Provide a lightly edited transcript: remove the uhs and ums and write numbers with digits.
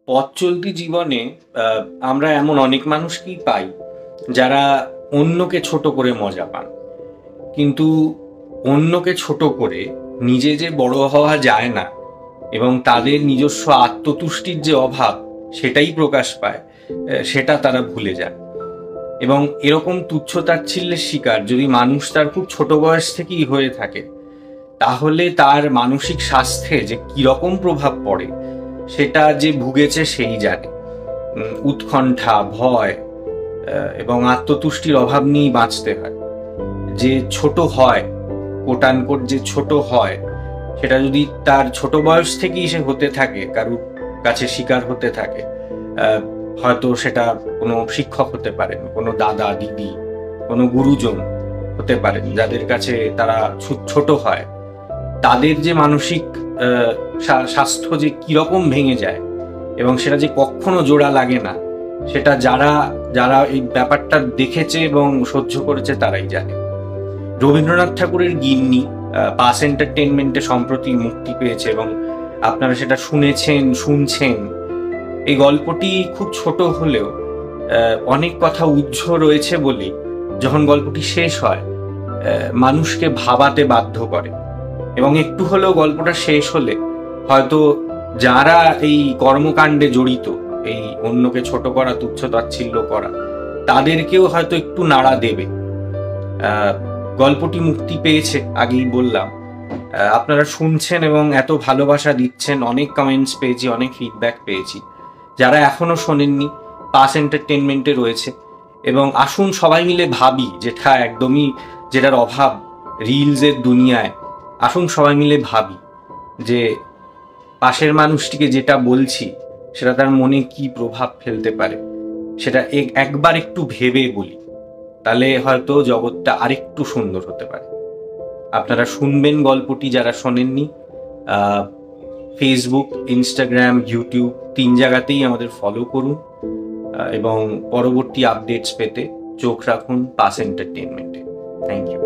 পথ চলতি জীবনে আমরা এমন অনেক মানুষকেই পাই যারা অন্যকে ছোট করে মজা পান, কিন্তু অন্যকে ছোট করে নিজে যে বড় হওয়া যায় না এবং তাদের নিজস্ব আত্মতুষ্টির যে অভাব সেটাই প্রকাশ পায়, সেটা তারা ভুলে যায়। এবং এরকম তুচ্ছ-তাচ্ছিল্যের শিকার যদি মানুষ তার খুব ছোট বয়স থেকেই হয়ে থাকে, তাহলে তার মানসিক স্বাস্থ্যে যে কিরকম প্রভাব পড়ে সেটা যে ভুগেছে সেই জানে। উৎকণ্ঠা, ভয় এবং আত্মতুষ্টির অভাব নিয়েই বাঁচতে হয়। যে ছোট হয়, কোটানকোট যে ছোট হয়, সেটা যদি তার ছোট বয়স থেকেই সে হতে থাকে, কারুর কাছে শিকার হতে থাকে, হয়তো সেটা কোনো শিক্ষক হতে পারেন, কোনো দাদা দিদি, কোনো গুরুজন হতে পারেন, যাদের কাছে তারা ছোট হয়, তাদের যে মানসিক স্বাস্থ্য যে কিরকম ভেঙে যায় এবং সেটা যে কখনো জোড়া লাগে না, সেটা যারা যারা এই ব্যাপারটা দেখেছে এবং সহ্য করেছে তারাই জানে। রবীন্দ্রনাথ ঠাকুরের গিন্নি পাস এন্টারটেইনমেন্টে সম্প্রতি মুক্তি পেয়েছে এবং আপনারা সেটা শুনছেন। এই গল্পটি খুব ছোট হলেও অনেক কথা উজ্জ্ব রয়েছে বলেই যখন গল্পটি শেষ হয় মানুষকে ভাবাতে বাধ্য করে। এবং একটু হলেও গল্পটা শেষ হলে হয়তো যারা এই কর্মকাণ্ডে জড়িত, এই অন্যকে ছোট করা, তুচ্ছ-তাচ্ছিল্য করা, তাদেরকেও হয়তো একটু নাড়া দেবে। গল্পটি মুক্তি পেয়েছে, আগেই বললাম। আপনারা শুনছেন এবং এত ভালোবাসা দিচ্ছেন, অনেক কমেন্টস পেয়েছি, অনেক ফিডব্যাক পেয়েছি। যারা এখনো শোনেননি, পাস এন্টারটেইনমেন্টে রয়েছে। এবং আসুন সবাই মিলে ভাবি, যেটার অভাব রিলসের দুনিয়ায়, আসুন সবাই মিলে ভাবি যে পাশের মানুষটিকে যেটা বলছি সেটা তার মনে কি প্রভাব ফেলতে পারে, সেটা একবার একটু ভেবে বলি, তাহলে হয়তো জগৎটা আরেকটু সুন্দর হতে পারে। আপনারা শুনবেন গল্পটি যারা শোনেননি। ফেসবুক, ইনস্টাগ্রাম, ইউটিউব 3 জায়গাতেই আমাদের ফলো করুন এবং পরবর্তী আপডেটস পেতে চোখ রাখুন পাস এন্টারটেইনমেন্টে। Thank you.